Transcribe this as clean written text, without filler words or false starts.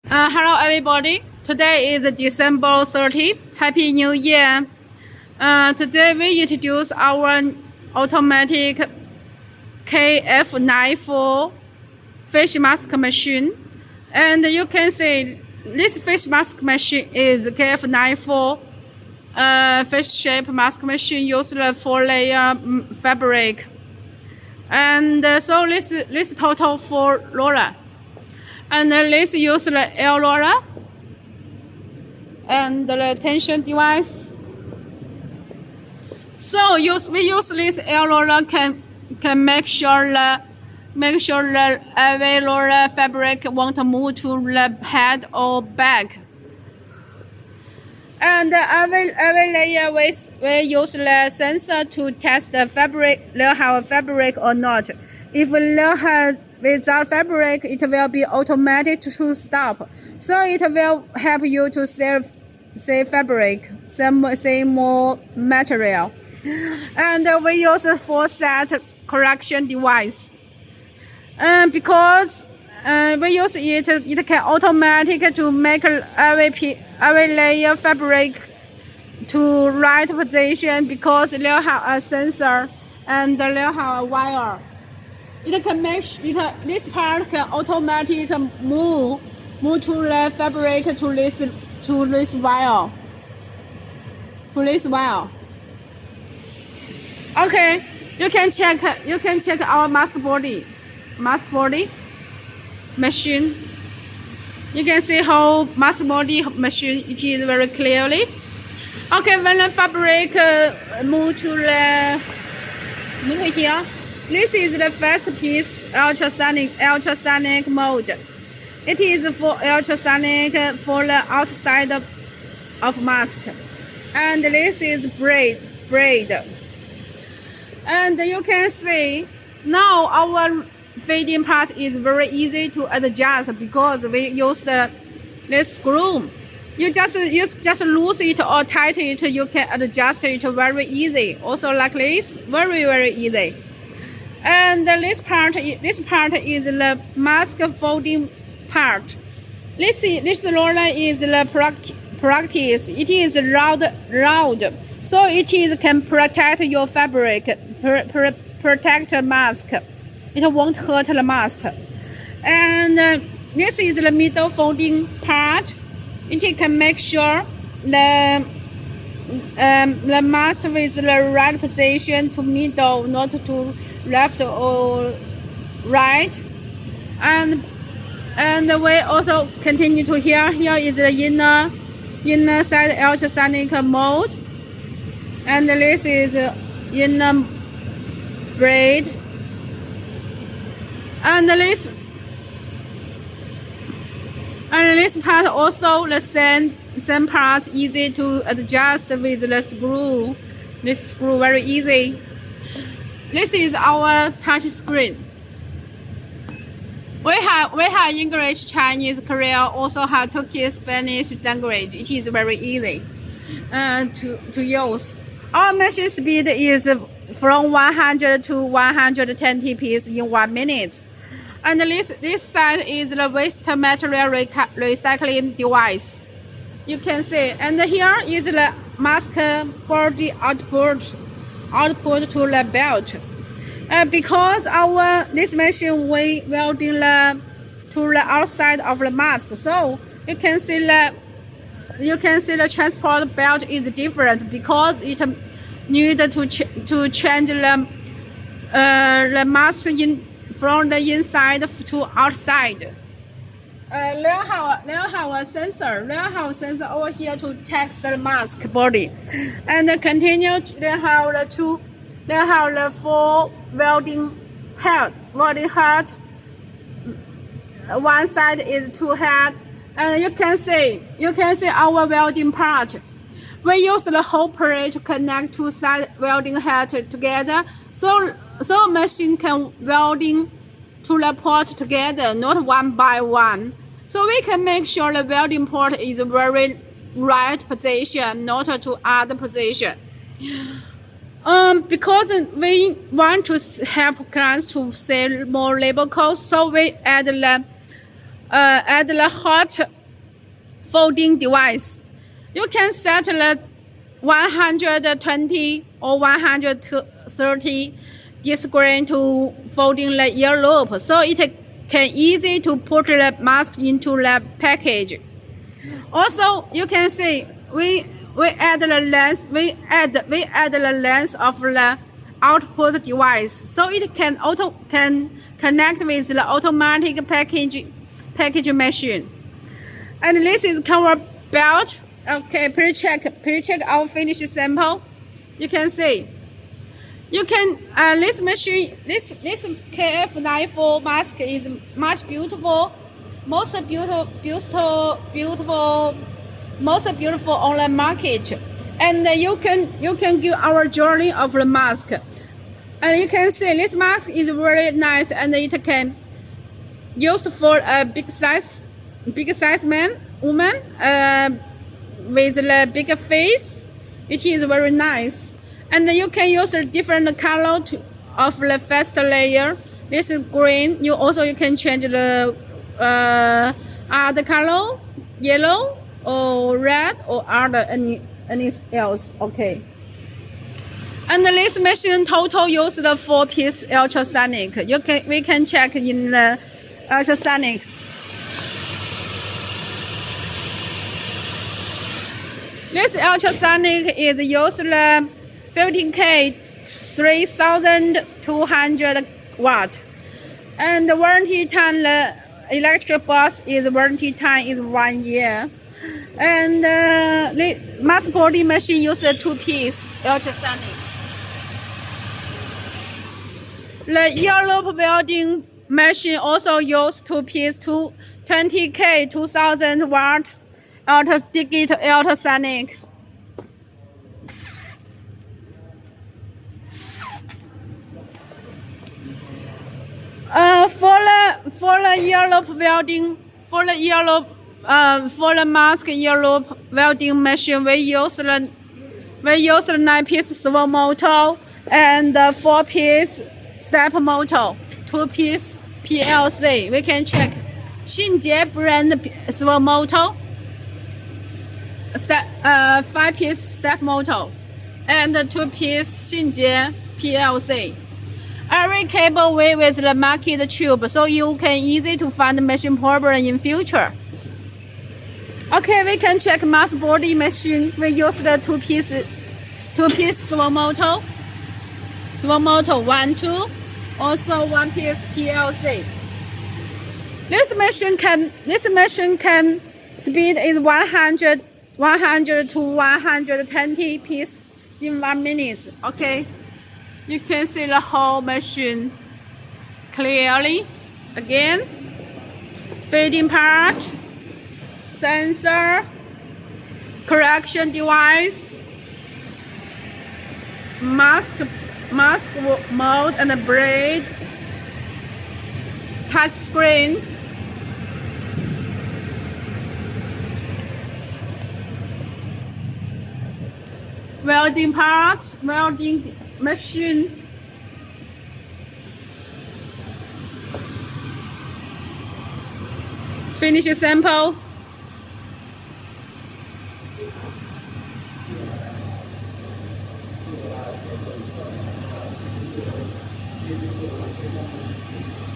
Hello everybody. Today is December 30. Happy New Year. Today we introduce our automatic KF94 face mask machine. And you can see this face mask machine is KF94 face shape mask machine used for layer fabric. And so this total for roller. And let's use the air roller and the tension device. So we use this air roller can make sure the every roller fabric won't move to the head or back. And every layer we use the sensor to test the fabric, they have fabric or not. If they have without fabric, it will be automatic to stop. So it will help you to save fabric, save more material. And we use a 4-set correction device. Because we use it can automatic to make every layer fabric to right position because they have a sensor and they have a wire. It can make this part can automatically move to the fabric to this wire. Okay, you can check our mask body machine. You can see how mask body machine it is very clearly. Okay, when the fabric move to the look here. This is the first piece, ultrasonic mode. It is for ultrasonic for the outside of mask. And this is braid. And you can see now our fading part is very easy to adjust because we use this screw. You just loose it or tighten it, you can adjust it very easy. Also like this, very easy. And this part is the mask folding part. This roller is the practice. It is round, so it can protect your fabric, protect the mask. It won't hurt the mask. And this is the middle folding part. It can make sure the mask with the right position to middle, not to left or right. And we also continue to here is the inner side ultrasonic mode, and this is inner braid, and this part also the same part, easy to adjust with the screw. This screw very easy. This is our touch screen. We have English, Chinese, Korean, also have Turkish, Spanish language. It is very easy to use. Our machine speed is from 100 to 110 TPS in 1 minute. And this side is the waste material recycling device. You can see. And here is the mask body output to the belt. Because this machine we welding to the outside of the mask, so you can see the transport belt is different because it need to change the mask from the inside to outside. They have a sensor. They have a sensor over here to test the mask body, and continue. They have the 4 welding head. One side is 2 head, and you can see our welding part. We use the whole plate to connect 2 side welding head together, so machine can welding to the port together, not one by one. So we can make sure the welding port is very right position, not to other position. Because we want to help clients to save more labor costs, so we add the add the hot folding device. You can set the 120 or 130 degree to folding the ear loop, so it can easy to put the mask into the package. Also, you can see we add the length the length of the output device, so it can connect with the automatic package machine. And this is cover belt. Okay, please check our finished sample. You can see. You can this machine this KF94 mask is much beautiful, most beautiful on the market, and you can give our journey of the mask. And you can see this mask is very nice, and it can used for a big size woman with the bigger face. It is very nice, and you can use a different color of the first layer. This is green. You can change the other color, yellow or red or other any else. Okay. And this machine total used 4-piece ultrasonic. We can check in the ultrasonic. This ultrasonic is used 15K 3200 watt, and the warranty time, the electric box warranty time is 1 year. And the mask body machine uses 2-piece ultrasonic. The ear loop welding machine also uses 2-piece 20K 2000 watt digital ultrasonic. For the ear loop welding, for the mask ear loop welding machine, we use the 9-piece servo motor and 4-piece step motor, 2-piece PLC. We can check Xinjie brand servo motor, 5-piece step motor, and 2-piece Xinjie PLC. Every cable way with the market tube, so you can easy to find machine problem in future. Okay, we can check mask body machine. We use the 2-piece servo motor 1, 2, also 1-piece PLC. This machine can speed is 100 to 120 piece in 1 minute. Okay, you can see the whole machine clearly. Again, feeding part, sensor, correction device, mask mode and braid, touch screen. Welding parts, welding machine. Finish sample.